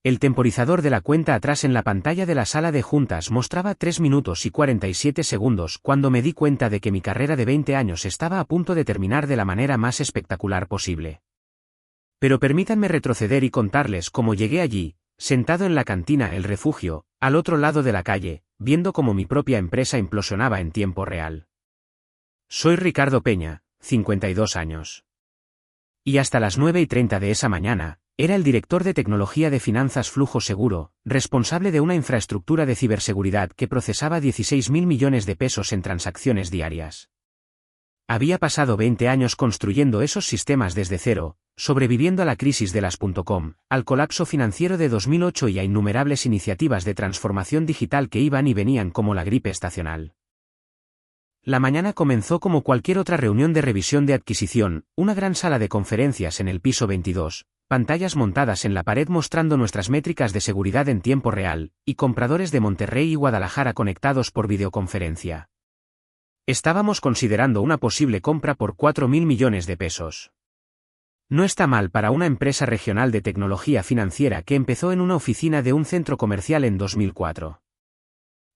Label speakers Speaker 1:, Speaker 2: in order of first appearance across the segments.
Speaker 1: El temporizador de la cuenta atrás en la pantalla de la sala de juntas mostraba 3 minutos y 47 segundos cuando me di cuenta de que mi carrera de 20 años estaba a punto de terminar de la manera más espectacular posible. Pero permítanme retroceder y contarles cómo llegué allí, sentado en la cantina El Refugio, al otro lado de la calle, viendo cómo mi propia empresa implosionaba en tiempo real. Soy Ricardo Peña, 52 años. Y hasta las 9:30 de esa mañana, era el director de tecnología de finanzas Flujo Seguro, responsable de una infraestructura de ciberseguridad que procesaba 16.000 millones de pesos en transacciones diarias. Había pasado 20 años construyendo esos sistemas desde cero, sobreviviendo a la crisis de las .com, al colapso financiero de 2008 y a innumerables iniciativas de transformación digital que iban y venían como la gripe estacional. La mañana comenzó como cualquier otra reunión de revisión de adquisición, una gran sala de conferencias en el piso 22, pantallas montadas en la pared mostrando nuestras métricas de seguridad en tiempo real, y compradores de Monterrey y Guadalajara conectados por videoconferencia. Estábamos considerando una posible compra por 4.000 millones de pesos. No está mal para una empresa regional de tecnología financiera que empezó en una oficina de un centro comercial en 2004.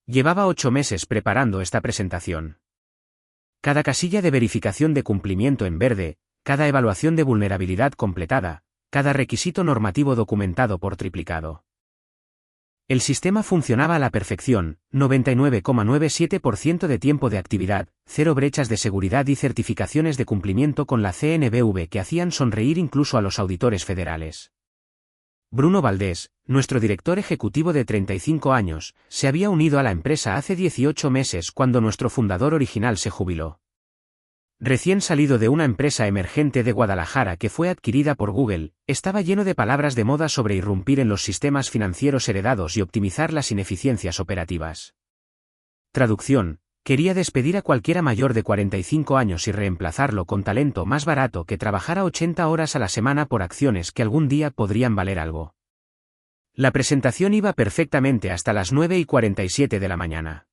Speaker 1: Llevaba 8 meses preparando esta presentación. Cada casilla de verificación de cumplimiento en verde, cada evaluación de vulnerabilidad completada, cada requisito normativo documentado por triplicado. El sistema funcionaba a la perfección, 99,97% de tiempo de actividad, 0 brechas de seguridad y certificaciones de cumplimiento con la CNBV que hacían sonreír incluso a los auditores federales. Bruno Valdés, nuestro director ejecutivo de 35 años, se había unido a la empresa hace 18 meses cuando nuestro fundador original se jubiló. Recién salido de una empresa emergente de Guadalajara que fue adquirida por Google, estaba lleno de palabras de moda sobre irrumpir en los sistemas financieros heredados y optimizar las ineficiencias operativas. Traducción: quería despedir a cualquiera mayor de 45 años y reemplazarlo con talento más barato que trabajara 80 horas a la semana por acciones que algún día podrían valer algo. La presentación iba perfectamente hasta las 9:47 de la mañana.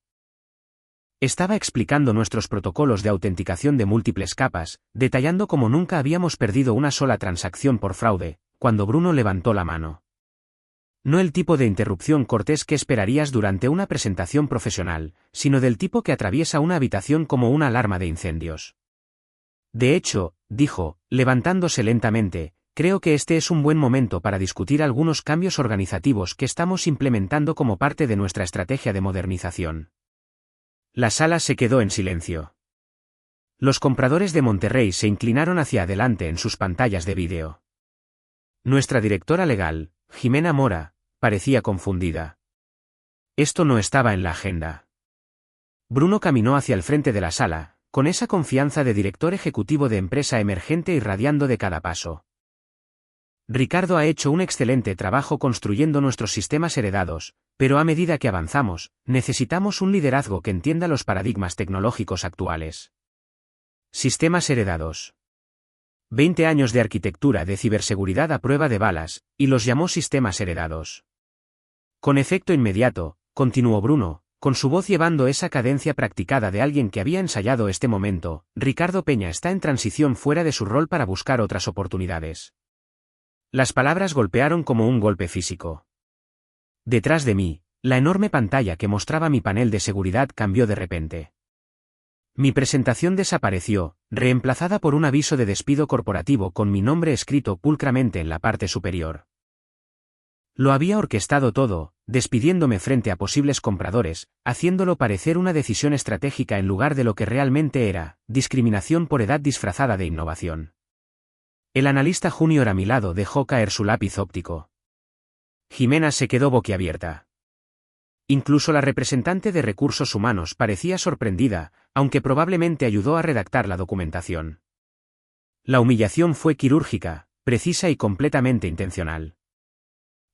Speaker 1: Estaba explicando nuestros protocolos de autenticación de múltiples capas, detallando cómo nunca habíamos perdido una sola transacción por fraude, cuando Bruno levantó la mano. No el tipo de interrupción cortés que esperarías durante una presentación profesional, sino del tipo que atraviesa una habitación como una alarma de incendios. De hecho, dijo, levantándose lentamente, creo que este es un buen momento para discutir algunos cambios organizativos que estamos implementando como parte de nuestra estrategia de modernización. La sala se quedó en silencio. Los compradores de Monterrey se inclinaron hacia adelante en sus pantallas de vídeo. Nuestra directora legal, Jimena Mora, parecía confundida. Esto no estaba en la agenda. Bruno caminó hacia el frente de la sala, con esa confianza de director ejecutivo de empresa emergente irradiando de cada paso. Ricardo ha hecho un excelente trabajo construyendo nuestros sistemas heredados, pero a medida que avanzamos, necesitamos un liderazgo que entienda los paradigmas tecnológicos actuales. Sistemas heredados. 20 años de arquitectura de ciberseguridad a prueba de balas, y los llamó sistemas heredados. Con efecto inmediato, continuó Bruno, con su voz llevando esa cadencia practicada de alguien que había ensayado este momento, Ricardo Peña está en transición fuera de su rol para buscar otras oportunidades. Las palabras golpearon como un golpe físico. Detrás de mí, la enorme pantalla que mostraba mi panel de seguridad cambió de repente. Mi presentación desapareció, reemplazada por un aviso de despido corporativo con mi nombre escrito pulcramente en la parte superior. Lo había orquestado todo, despidiéndome frente a posibles compradores, haciéndolo parecer una decisión estratégica en lugar de lo que realmente era, discriminación por edad disfrazada de innovación. El analista junior a mi lado dejó caer su lápiz óptico. Jimena se quedó boquiabierta. Incluso la representante de recursos humanos parecía sorprendida, aunque probablemente ayudó a redactar la documentación. La humillación fue quirúrgica, precisa y completamente intencional.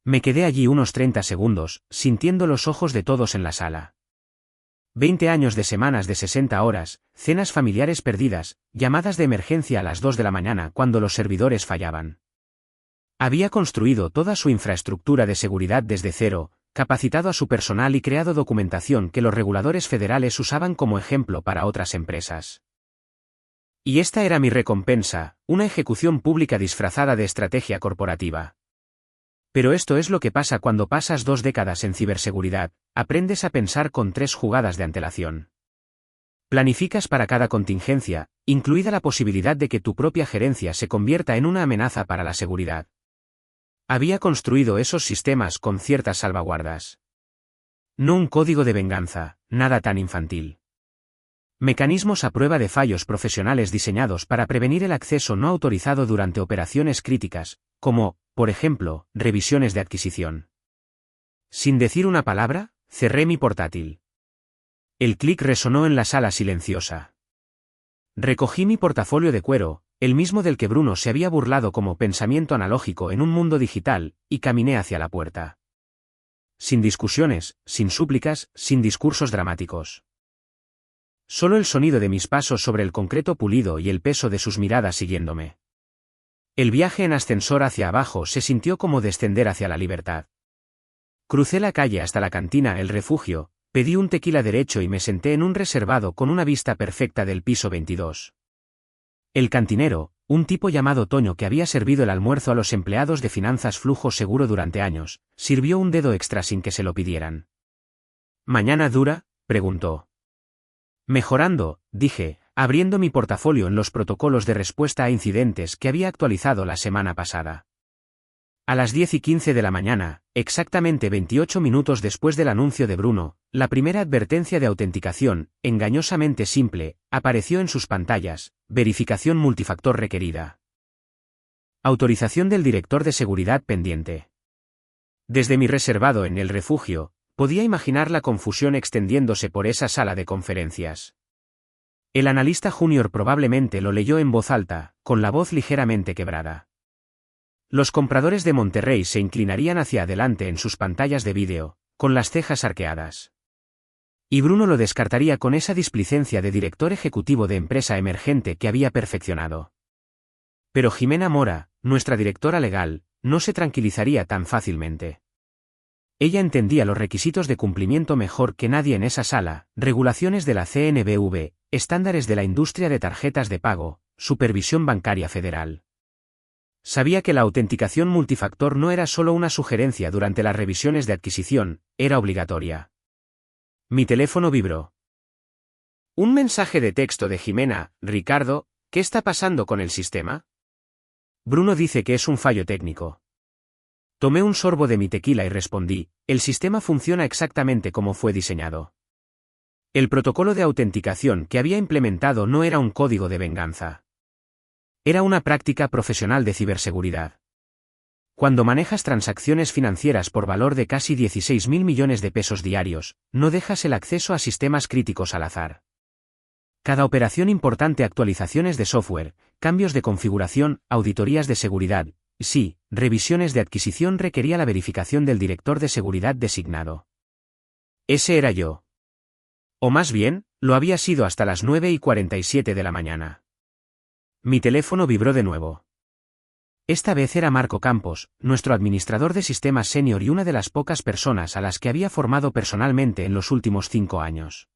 Speaker 1: Me quedé allí unos 30 segundos, sintiendo los ojos de todos en la sala. 20 años de semanas de 60 horas, cenas familiares perdidas, llamadas de emergencia a las 2 de la mañana cuando los servidores fallaban. Había construido toda su infraestructura de seguridad desde cero, capacitado a su personal y creado documentación que los reguladores federales usaban como ejemplo para otras empresas. Y esta era mi recompensa, una ejecución pública disfrazada de estrategia corporativa. Pero esto es lo que pasa cuando pasas 2 décadas en ciberseguridad, aprendes a pensar con 3 jugadas de antelación. Planificas para cada contingencia, incluida la posibilidad de que tu propia gerencia se convierta en una amenaza para la seguridad. Había construido esos sistemas con ciertas salvaguardas. No un código de venganza, nada tan infantil. Mecanismos a prueba de fallos profesionales diseñados para prevenir el acceso no autorizado durante operaciones críticas, como, por ejemplo, revisiones de adquisición. Sin decir una palabra, cerré mi portátil. El clic resonó en la sala silenciosa. Recogí mi portafolio de cuero, el mismo del que Bruno se había burlado como pensamiento analógico en un mundo digital, y caminé hacia la puerta. Sin discusiones, sin súplicas, sin discursos dramáticos. Solo el sonido de mis pasos sobre el concreto pulido y el peso de sus miradas siguiéndome. El viaje en ascensor hacia abajo se sintió como descender hacia la libertad. Crucé la calle hasta la cantina El Refugio, pedí un tequila derecho y me senté en un reservado con una vista perfecta del piso 22. El cantinero, un tipo llamado Toño que había servido el almuerzo a los empleados de Finanzas Flujo Seguro durante años, sirvió un dedo extra sin que se lo pidieran. ¿Mañana dura?, preguntó. Mejorando, dije, abriendo mi portafolio en los protocolos de respuesta a incidentes que había actualizado la semana pasada. A las 10:15 de la mañana, exactamente 28 minutos después del anuncio de Bruno, la primera advertencia de autenticación, engañosamente simple, apareció en sus pantallas: verificación multifactor requerida. Autorización del director de seguridad pendiente. Desde mi reservado en El Refugio, podía imaginar la confusión extendiéndose por esa sala de conferencias. El analista junior probablemente lo leyó en voz alta, con la voz ligeramente quebrada. Los compradores de Monterrey se inclinarían hacia adelante en sus pantallas de vídeo, con las cejas arqueadas. Y Bruno lo descartaría con esa displicencia de director ejecutivo de empresa emergente que había perfeccionado. Pero Jimena Mora, nuestra directora legal, no se tranquilizaría tan fácilmente. Ella entendía los requisitos de cumplimiento mejor que nadie en esa sala: regulaciones de la CNBV, estándares de la industria de tarjetas de pago, supervisión bancaria federal. Sabía que la autenticación multifactor no era solo una sugerencia durante las revisiones de adquisición, era obligatoria. Mi teléfono vibró. Un mensaje de texto de Jimena: Ricardo, ¿qué está pasando con el sistema? Bruno dice que es un fallo técnico. Tomé un sorbo de mi tequila y respondí: el sistema funciona exactamente como fue diseñado. El protocolo de autenticación que había implementado no era un código de venganza. Era una práctica profesional de ciberseguridad. Cuando manejas transacciones financieras por valor de casi 16.000 millones de pesos diarios, no dejas el acceso a sistemas críticos al azar. Cada operación importante: actualizaciones de software, cambios de configuración, auditorías de seguridad, sí, revisiones de adquisición, requería la verificación del director de seguridad designado. Ese era yo. O más bien, lo había sido hasta las 9:47 de la mañana. Mi teléfono vibró de nuevo. Esta vez era Marco Campos, nuestro administrador de sistemas senior y una de las pocas personas a las que había formado personalmente en los últimos 5 años.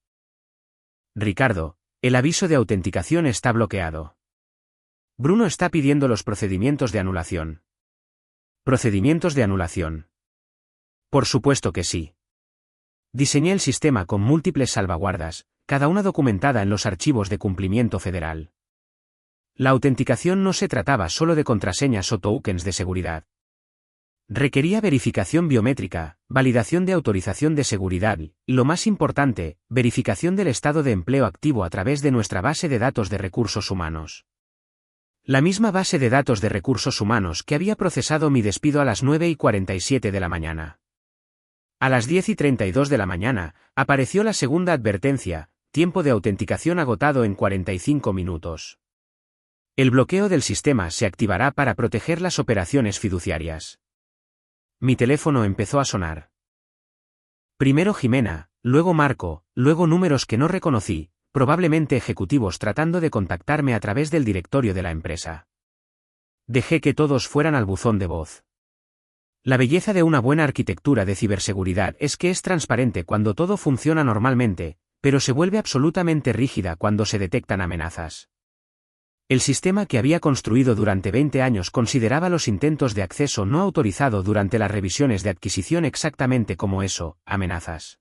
Speaker 1: Ricardo, el aviso de autenticación está bloqueado. Bruno está pidiendo los procedimientos de anulación. ¿Procedimientos de anulación? Por supuesto que sí. Diseñé el sistema con múltiples salvaguardas, cada una documentada en los archivos de cumplimiento federal. La autenticación no se trataba solo de contraseñas o tokens de seguridad. Requería verificación biométrica, validación de autorización de seguridad y, lo más importante, verificación del estado de empleo activo a través de nuestra base de datos de recursos humanos. La misma base de datos de recursos humanos que había procesado mi despido a las 9:47 de la mañana. A las 10:32 de la mañana, apareció la segunda advertencia: tiempo de autenticación agotado en 45 minutos. El bloqueo del sistema se activará para proteger las operaciones fiduciarias. Mi teléfono empezó a sonar. Primero Jimena, luego Marco, luego números que no reconocí, probablemente ejecutivos tratando de contactarme a través del directorio de la empresa. Dejé que todos fueran al buzón de voz. La belleza de una buena arquitectura de ciberseguridad es que es transparente cuando todo funciona normalmente, pero se vuelve absolutamente rígida cuando se detectan amenazas. El sistema que había construido durante 20 años consideraba los intentos de acceso no autorizado durante las revisiones de adquisición exactamente como eso, amenazas.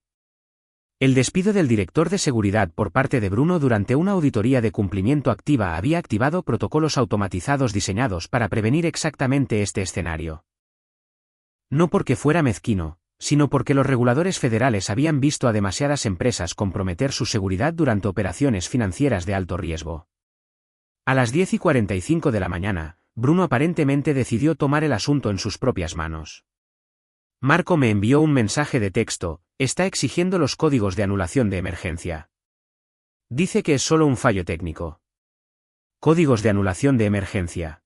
Speaker 1: El despido del director de seguridad por parte de Bruno durante una auditoría de cumplimiento activa había activado protocolos automatizados diseñados para prevenir exactamente este escenario. No porque fuera mezquino, sino porque los reguladores federales habían visto a demasiadas empresas comprometer su seguridad durante operaciones financieras de alto riesgo. A las 10:45 de la mañana, Bruno aparentemente decidió tomar el asunto en sus propias manos. Marco me envió un mensaje de texto: está exigiendo los códigos de anulación de emergencia. Dice que es solo un fallo técnico. Códigos de anulación de emergencia.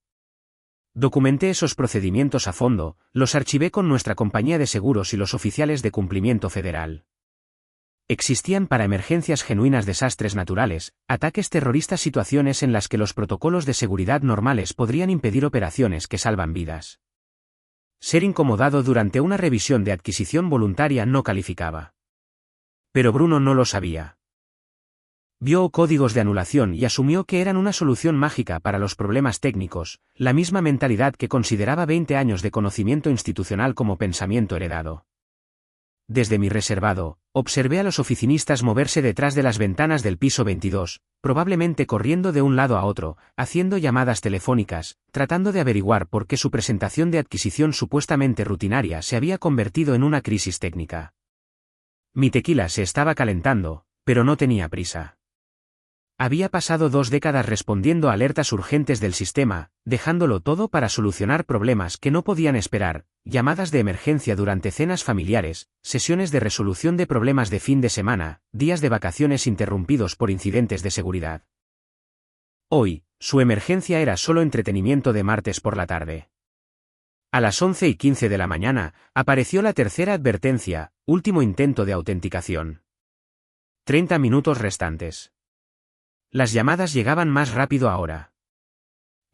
Speaker 1: Documenté esos procedimientos a fondo, los archivé con nuestra compañía de seguros y los oficiales de cumplimiento federal. Existían para emergencias genuinas, desastres naturales, ataques terroristas, situaciones en las que los protocolos de seguridad normales podrían impedir operaciones que salvan vidas. Ser incomodado durante una revisión de adquisición voluntaria no calificaba. Pero Bruno no lo sabía. Vio códigos de anulación y asumió que eran una solución mágica para los problemas técnicos, la misma mentalidad que consideraba 20 años de conocimiento institucional como pensamiento heredado. Desde mi reservado, observé a los oficinistas moverse detrás de las ventanas del piso 22, probablemente corriendo de un lado a otro, haciendo llamadas telefónicas, tratando de averiguar por qué su presentación de adquisición supuestamente rutinaria se había convertido en una crisis técnica. Mi tequila se estaba calentando, pero no tenía prisa. Había pasado 2 décadas respondiendo a alertas urgentes del sistema, dejándolo todo para solucionar problemas que no podían esperar, llamadas de emergencia durante cenas familiares, sesiones de resolución de problemas de fin de semana, días de vacaciones interrumpidos por incidentes de seguridad. Hoy, su emergencia era solo entretenimiento de martes por la tarde. A las 11:15 de la mañana, apareció la tercera advertencia: último intento de autenticación. 30 minutos restantes. Las llamadas llegaban más rápido ahora.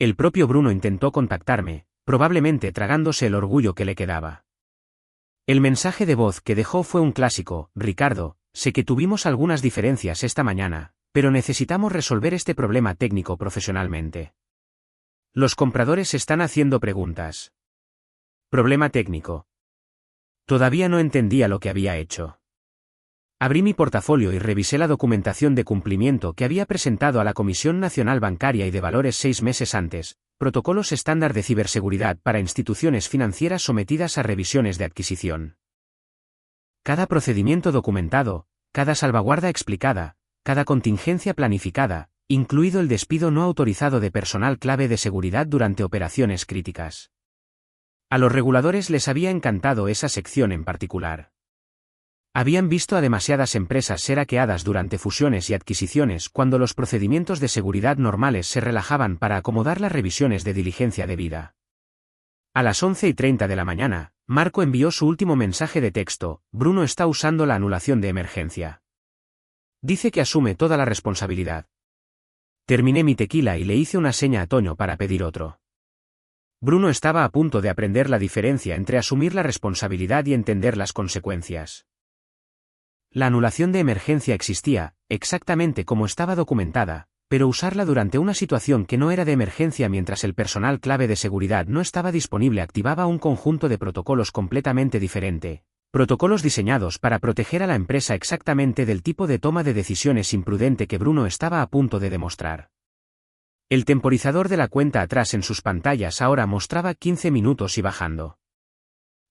Speaker 1: El propio Bruno intentó contactarme, probablemente tragándose el orgullo que le quedaba. El mensaje de voz que dejó fue un clásico: Ricardo, sé que tuvimos algunas diferencias esta mañana, pero necesitamos resolver este problema técnico profesionalmente. Los compradores están haciendo preguntas. Problema técnico. Todavía no entendía lo que había hecho. Abrí mi portafolio y revisé la documentación de cumplimiento que había presentado a la Comisión Nacional Bancaria y de Valores 6 meses antes, protocolos estándar de ciberseguridad para instituciones financieras sometidas a revisiones de adquisición. Cada procedimiento documentado, cada salvaguarda explicada, cada contingencia planificada, incluido el despido no autorizado de personal clave de seguridad durante operaciones críticas. A los reguladores les había encantado esa sección en particular. Habían visto a demasiadas empresas ser hackeadas durante fusiones y adquisiciones cuando los procedimientos de seguridad normales se relajaban para acomodar las revisiones de diligencia debida. A las 11:30 de la mañana, Marco envió su último mensaje de texto: Bruno está usando la anulación de emergencia. Dice que asume toda la responsabilidad. Terminé mi tequila y le hice una seña a Toño para pedir otro. Bruno estaba a punto de aprender la diferencia entre asumir la responsabilidad y entender las consecuencias. La anulación de emergencia existía, exactamente como estaba documentada, pero usarla durante una situación que no era de emergencia mientras el personal clave de seguridad no estaba disponible activaba un conjunto de protocolos completamente diferente, protocolos diseñados para proteger a la empresa exactamente del tipo de toma de decisiones imprudente que Bruno estaba a punto de demostrar. El temporizador de la cuenta atrás en sus pantallas ahora mostraba 15 minutos y bajando.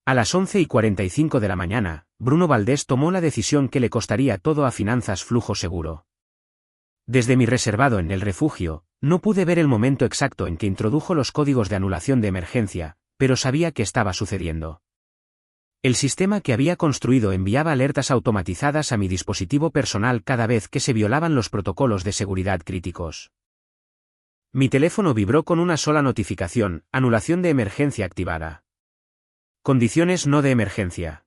Speaker 1: A las 11:45 de la mañana, Bruno Valdés tomó la decisión que le costaría todo a Finanzas Flujo Seguro. Desde mi reservado en el refugio, no pude ver el momento exacto en que introdujo los códigos de anulación de emergencia, pero sabía que estaba sucediendo. El sistema que había construido enviaba alertas automatizadas a mi dispositivo personal cada vez que se violaban los protocolos de seguridad críticos. Mi teléfono vibró con una sola notificación: anulación de emergencia activada. Condiciones no de emergencia.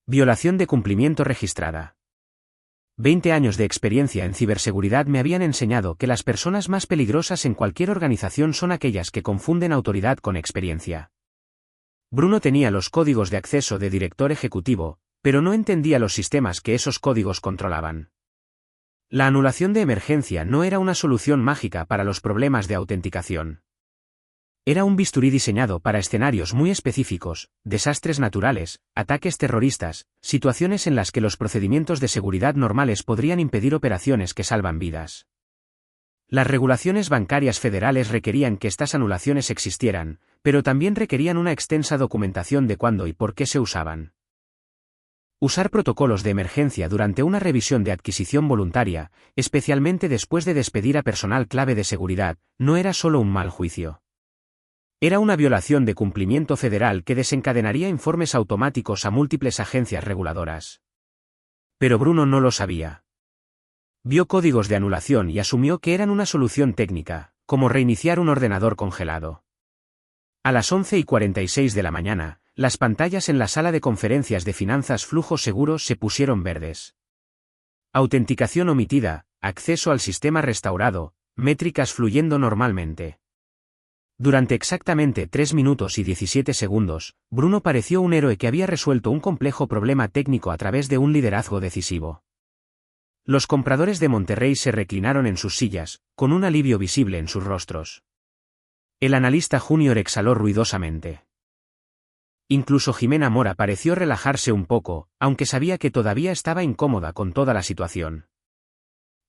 Speaker 1: Violación de cumplimiento registrada. 20 años de experiencia en ciberseguridad me habían enseñado que las personas más peligrosas en cualquier organización son aquellas que confunden autoridad con experiencia. Bruno tenía los códigos de acceso de director ejecutivo, pero no entendía los sistemas que esos códigos controlaban. La anulación de emergencia no era una solución mágica para los problemas de autenticación. Era un bisturí diseñado para escenarios muy específicos, desastres naturales, ataques terroristas, situaciones en las que los procedimientos de seguridad normales podrían impedir operaciones que salvan vidas. Las regulaciones bancarias federales requerían que estas anulaciones existieran, pero también requerían una extensa documentación de cuándo y por qué se usaban. Usar protocolos de emergencia durante una revisión de adquisición voluntaria, especialmente después de despedir a personal clave de seguridad, no era solo un mal juicio. Era una violación de cumplimiento federal que desencadenaría informes automáticos a múltiples agencias reguladoras. Pero Bruno no lo sabía. Vio códigos de anulación y asumió que eran una solución técnica, como reiniciar un ordenador congelado. A las 11:46 de la mañana, las pantallas en la sala de conferencias de finanzas Flujo Seguro se pusieron verdes. Autenticación omitida, acceso al sistema restaurado, métricas fluyendo normalmente. Durante exactamente 3 minutos y 17 segundos, Bruno pareció un héroe que había resuelto un complejo problema técnico a través de un liderazgo decisivo. Los compradores de Monterrey se reclinaron en sus sillas, con un alivio visible en sus rostros. El analista junior exhaló ruidosamente. Incluso Jimena Mora pareció relajarse un poco, aunque sabía que todavía estaba incómoda con toda la situación.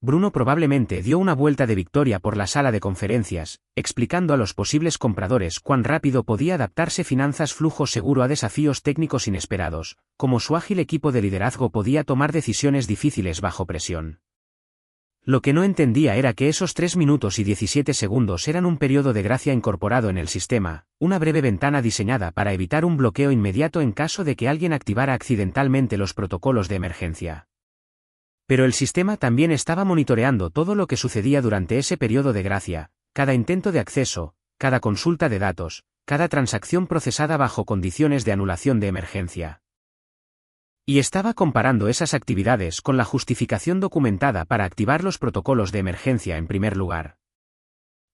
Speaker 1: Bruno probablemente dio una vuelta de victoria por la sala de conferencias, explicando a los posibles compradores cuán rápido podía adaptarse Finanzas Flujo Seguro a desafíos técnicos inesperados, como su ágil equipo de liderazgo podía tomar decisiones difíciles bajo presión. Lo que no entendía era que esos 3 minutos y 17 segundos eran un periodo de gracia incorporado en el sistema, una breve ventana diseñada para evitar un bloqueo inmediato en caso de que alguien activara accidentalmente los protocolos de emergencia. Pero el sistema también estaba monitoreando todo lo que sucedía durante ese periodo de gracia, cada intento de acceso, cada consulta de datos, cada transacción procesada bajo condiciones de anulación de emergencia. Y estaba comparando esas actividades con la justificación documentada para activar los protocolos de emergencia en primer lugar.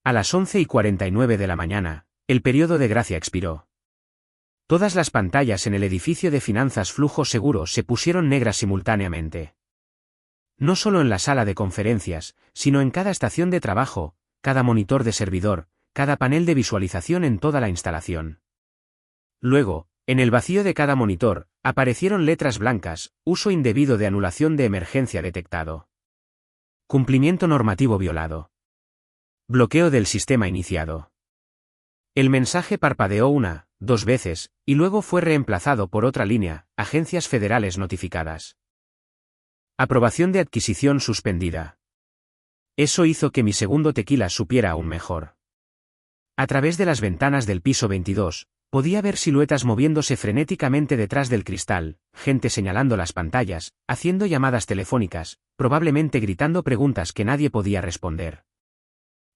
Speaker 1: A las 11:49 de la mañana, el periodo de gracia expiró. Todas las pantallas en el edificio de finanzas Flujo Seguro se pusieron negras simultáneamente. No solo en la sala de conferencias, sino en cada estación de trabajo, cada monitor de servidor, cada panel de visualización en toda la instalación. Luego, en el vacío de cada monitor, aparecieron letras blancas, uso indebido de anulación de emergencia detectado. Cumplimiento normativo violado. Bloqueo del sistema iniciado. El mensaje parpadeó 1, 2 veces, y luego fue reemplazado por otra línea, agencias federales notificadas. Aprobación de adquisición suspendida. Eso hizo que mi segundo tequila supiera aún mejor. A través de las ventanas del piso 22, podía ver siluetas moviéndose frenéticamente detrás del cristal, gente señalando las pantallas, haciendo llamadas telefónicas, probablemente gritando preguntas que nadie podía responder.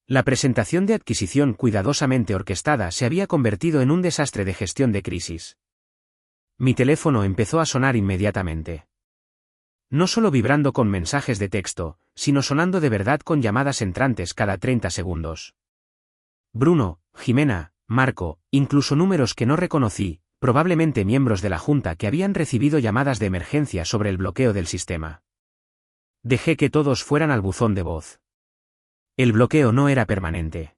Speaker 1: La presentación de adquisición cuidadosamente orquestada se había convertido en un desastre de gestión de crisis. Mi teléfono empezó a sonar inmediatamente. No solo vibrando con mensajes de texto, sino sonando de verdad con llamadas entrantes cada 30 segundos. Bruno, Jimena, Marco, incluso números que no reconocí, probablemente miembros de la junta que habían recibido llamadas de emergencia sobre el bloqueo del sistema. Dejé que todos fueran al buzón de voz. El bloqueo no era permanente.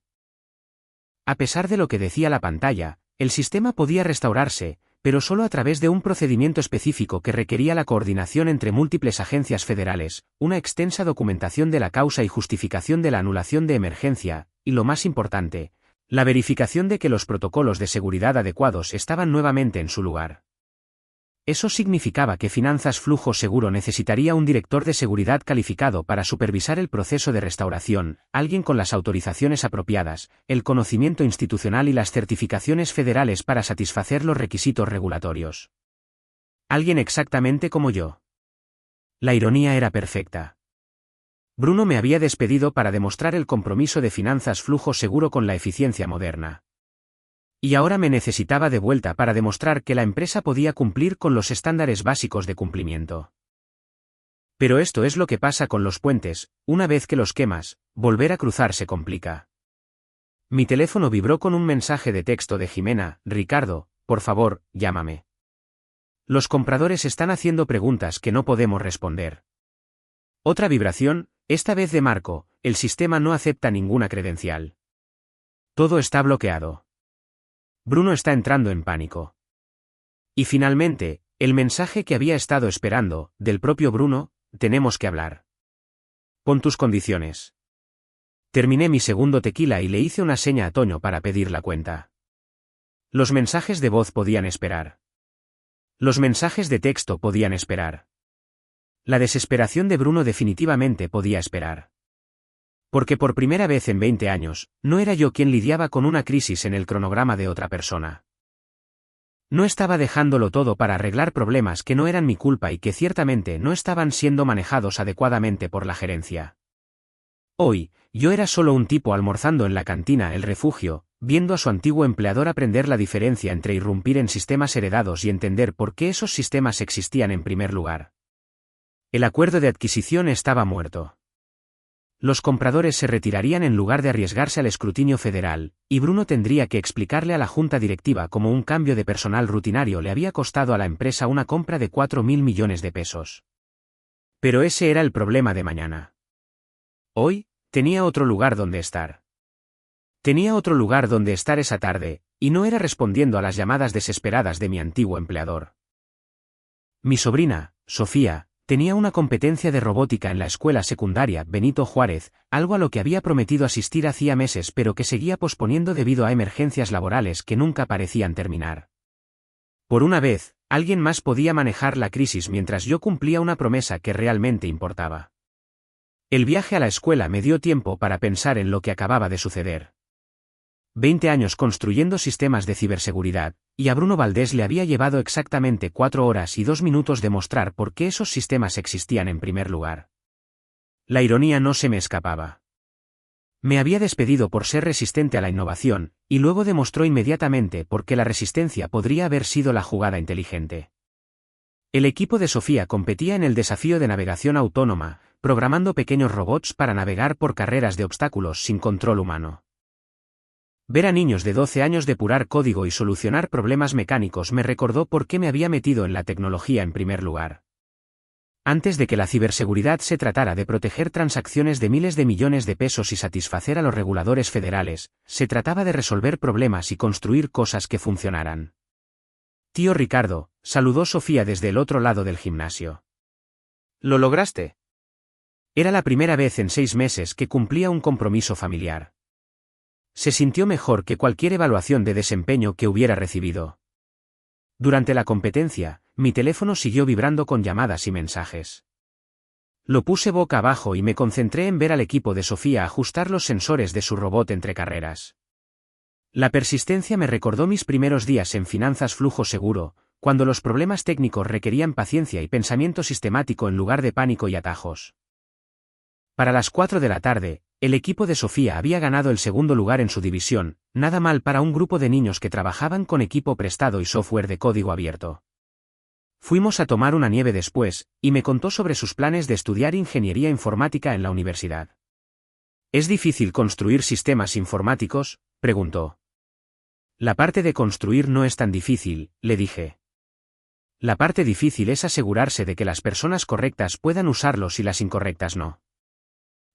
Speaker 1: A pesar de lo que decía la pantalla, el sistema podía restaurarse, pero solo a través de un procedimiento específico que requería la coordinación entre múltiples agencias federales, una extensa documentación de la causa y justificación de la anulación de emergencia, y lo más importante, la verificación de que los protocolos de seguridad adecuados estaban nuevamente en su lugar. Eso significaba que Finanzas Flujo Seguro necesitaría un director de seguridad calificado para supervisar el proceso de restauración, alguien con las autorizaciones apropiadas, el conocimiento institucional y las certificaciones federales para satisfacer los requisitos regulatorios. Alguien exactamente como yo. La ironía era perfecta. Bruno me había despedido para demostrar el compromiso de Finanzas Flujo Seguro con la eficiencia moderna. Y ahora me necesitaba de vuelta para demostrar que la empresa podía cumplir con los estándares básicos de cumplimiento. Pero esto es lo que pasa con los puentes, una vez que los quemas, volver a cruzar se complica. Mi teléfono vibró con un mensaje de texto de Jimena: Ricardo, por favor, llámame. Los compradores están haciendo preguntas que no podemos responder. Otra vibración, esta vez de Marco, el sistema no acepta ninguna credencial. Todo está bloqueado. Bruno está entrando en pánico. Y finalmente, el mensaje que había estado esperando, del propio Bruno: tenemos que hablar. Pon tus condiciones. Terminé mi segundo tequila y le hice una seña a Toño para pedir la cuenta. Los mensajes de voz podían esperar. Los mensajes de texto podían esperar. La desesperación de Bruno definitivamente podía esperar. Porque por primera vez en 20 años, no era yo quien lidiaba con una crisis en el cronograma de otra persona. No estaba dejándolo todo para arreglar problemas que no eran mi culpa y que ciertamente no estaban siendo manejados adecuadamente por la gerencia. Hoy, yo era solo un tipo almorzando en la cantina El Refugio, viendo a su antiguo empleador aprender la diferencia entre irrumpir en sistemas heredados y entender por qué esos sistemas existían en primer lugar. El acuerdo de adquisición estaba muerto. Los compradores se retirarían en lugar de arriesgarse al escrutinio federal, y Bruno tendría que explicarle a la junta directiva cómo un cambio de personal rutinario le había costado a la empresa una compra de 4.000 millones de pesos. Pero ese era el problema de mañana. Hoy, tenía otro lugar donde estar. Tenía otro lugar donde estar esa tarde, y no era respondiendo a las llamadas desesperadas de mi antiguo empleador. Mi sobrina, Sofía, tenía una competencia de robótica en la escuela secundaria Benito Juárez, algo a lo que había prometido asistir hacía meses pero que seguía posponiendo debido a emergencias laborales que nunca parecían terminar. Por una vez, alguien más podía manejar la crisis mientras yo cumplía una promesa que realmente importaba. El viaje a la escuela me dio tiempo para pensar en lo que acababa de suceder. 20 años construyendo sistemas de ciberseguridad, y a Bruno Valdés le había llevado exactamente 4 horas y 2 minutos demostrar por qué esos sistemas existían en primer lugar. La ironía no se me escapaba. Me había despedido por ser resistente a la innovación, y luego demostró inmediatamente por qué la resistencia podría haber sido la jugada inteligente. El equipo de Sofía competía en el desafío de navegación autónoma, programando pequeños robots para navegar por carreras de obstáculos sin control humano. Ver a niños de 12 años depurar código y solucionar problemas mecánicos me recordó por qué me había metido en la tecnología en primer lugar. Antes de que la ciberseguridad se tratara de proteger transacciones de miles de millones de pesos y satisfacer a los reguladores federales, se trataba de resolver problemas y construir cosas que funcionaran. Tío Ricardo, saludó Sofía desde el otro lado del gimnasio. ¿Lo lograste? Era la primera vez en 6 meses que cumplía un compromiso familiar. Se sintió mejor que cualquier evaluación de desempeño que hubiera recibido. Durante la competencia, mi teléfono siguió vibrando con llamadas y mensajes. Lo puse boca abajo y me concentré en ver al equipo de Sofía ajustar los sensores de su robot entre carreras. La persistencia me recordó mis primeros días en Finanzas Flujo Seguro, cuando los problemas técnicos requerían paciencia y pensamiento sistemático en lugar de pánico y atajos. Para las 4 de la tarde, el equipo de Sofía había ganado el segundo lugar en su división, nada mal para un grupo de niños que trabajaban con equipo prestado y software de código abierto. Fuimos a tomar una nieve después, y me contó sobre sus planes de estudiar ingeniería informática en la universidad. ¿Es difícil construir sistemas informáticos?, preguntó. La parte de construir no es tan difícil, le dije. La parte difícil es asegurarse de que las personas correctas puedan usarlos y las incorrectas no.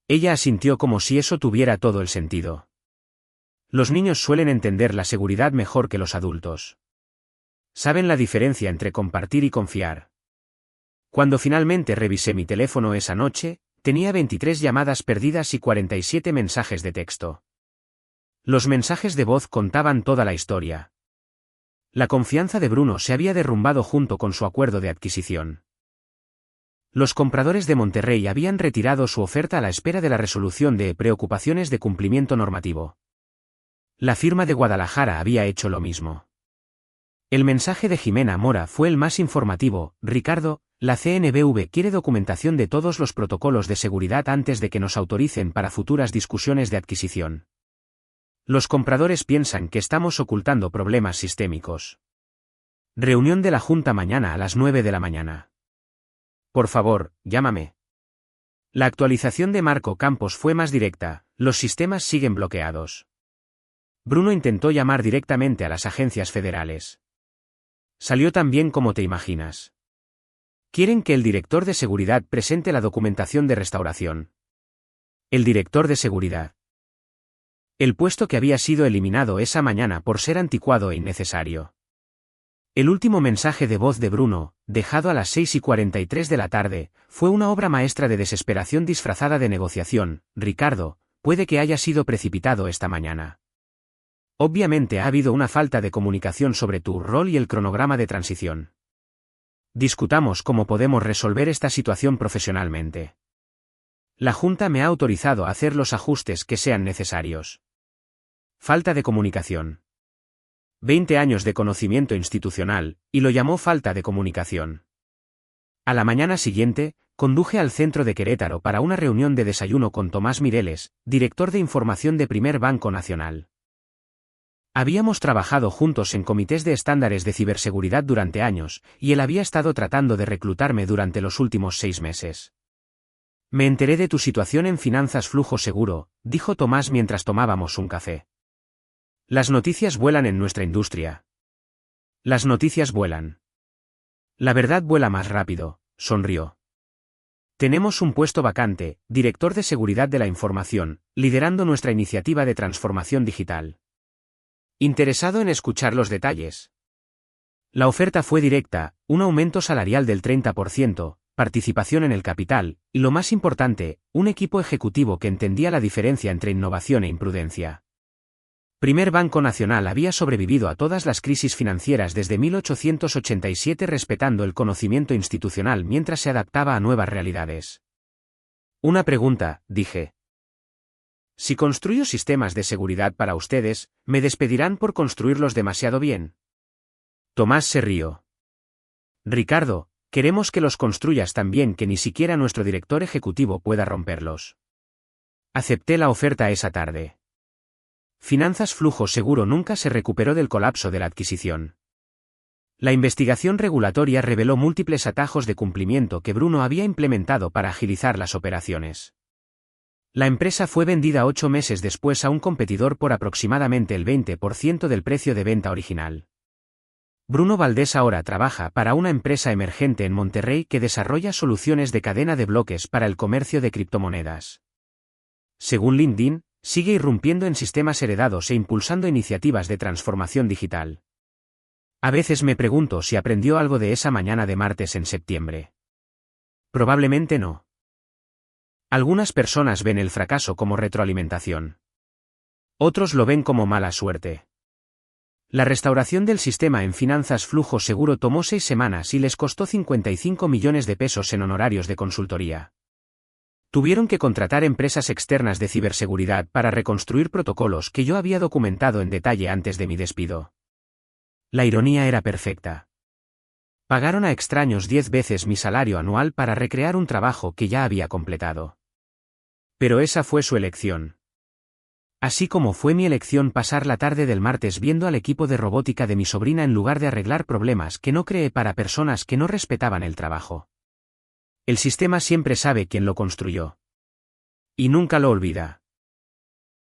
Speaker 1: Ella asintió como si eso tuviera todo el sentido. Los niños suelen entender la seguridad mejor que los adultos. Saben la diferencia entre compartir y confiar. Cuando finalmente revisé mi teléfono esa noche, tenía 23 llamadas perdidas y 47 mensajes de texto. Los mensajes de voz contaban toda la historia. La confianza de Bruno se había derrumbado junto con su acuerdo de adquisición. Los compradores de Monterrey habían retirado su oferta a la espera de la resolución de preocupaciones de cumplimiento normativo. La firma de Guadalajara había hecho lo mismo. El mensaje de Jimena Mora fue el más informativo: Ricardo, la CNBV quiere documentación de todos los protocolos de seguridad antes de que nos autoricen para futuras discusiones de adquisición. Los compradores piensan que estamos ocultando problemas sistémicos. Reunión de la Junta mañana a las 9 de la mañana. Por favor, llámame. La actualización de Marco Campos fue más directa: los sistemas siguen bloqueados. Bruno intentó llamar directamente a las agencias federales. Salió tan bien como te imaginas. Quieren que el director de seguridad presente la documentación de restauración. El director de seguridad. El puesto que había sido eliminado esa mañana por ser anticuado e innecesario. El último mensaje de voz de Bruno, dejado a las 6:43 de la tarde, fue una obra maestra de desesperación disfrazada de negociación. Ricardo, puede que haya sido precipitado esta mañana. Obviamente ha habido una falta de comunicación sobre tu rol y el cronograma de transición. Discutamos cómo podemos resolver esta situación profesionalmente. La Junta me ha autorizado a hacer los ajustes que sean necesarios. Falta de comunicación. 20 años de conocimiento institucional, y lo llamó falta de comunicación. A la mañana siguiente, conduje al centro de Querétaro para una reunión de desayuno con Tomás Mireles, director de información de Primer Banco Nacional. Habíamos trabajado juntos en comités de estándares de ciberseguridad durante años, y él había estado tratando de reclutarme durante los últimos 6 meses. Me enteré de tu situación en Finanzas Flujo Seguro, dijo Tomás mientras tomábamos un café. Las noticias vuelan en nuestra industria. Las noticias vuelan. La verdad vuela más rápido, sonrió. Tenemos un puesto vacante, director de seguridad de la información, liderando nuestra iniciativa de transformación digital. ¿Interesado en escuchar los detalles? La oferta fue directa, un aumento salarial del 30%, participación en el capital, y lo más importante, un equipo ejecutivo que entendía la diferencia entre innovación e imprudencia. Primer Banco Nacional había sobrevivido a todas las crisis financieras desde 1887 respetando el conocimiento institucional mientras se adaptaba a nuevas realidades. Una pregunta, dije. Si construyo sistemas de seguridad para ustedes, ¿me despedirán por construirlos demasiado bien? Tomás se rió. Ricardo, queremos que los construyas tan bien que ni siquiera nuestro director ejecutivo pueda romperlos. Acepté la oferta esa tarde. Finanzas Flujo Seguro nunca se recuperó del colapso de la adquisición. La investigación regulatoria reveló múltiples atajos de cumplimiento que Bruno había implementado para agilizar las operaciones. La empresa fue vendida 8 meses después a un competidor por aproximadamente el 20% del precio de venta original. Bruno Valdés ahora trabaja para una empresa emergente en Monterrey que desarrolla soluciones de cadena de bloques para el comercio de criptomonedas. Según LinkedIn, sigue irrumpiendo en sistemas heredados e impulsando iniciativas de transformación digital. A veces me pregunto si aprendió algo de esa mañana de martes en septiembre. Probablemente no. Algunas personas ven el fracaso como retroalimentación. Otros lo ven como mala suerte. La restauración del sistema en Finanzas Flujo Seguro tomó 6 semanas y les costó 55 millones de pesos en honorarios de consultoría. Tuvieron que contratar empresas externas de ciberseguridad para reconstruir protocolos que yo había documentado en detalle antes de mi despido. La ironía era perfecta. Pagaron a extraños 10 veces mi salario anual para recrear un trabajo que ya había completado. Pero esa fue su elección. Así como fue mi elección pasar la tarde del martes viendo al equipo de robótica de mi sobrina en lugar de arreglar problemas que no creé para personas que no respetaban el trabajo. El sistema siempre sabe quién lo construyó. Y nunca lo olvida.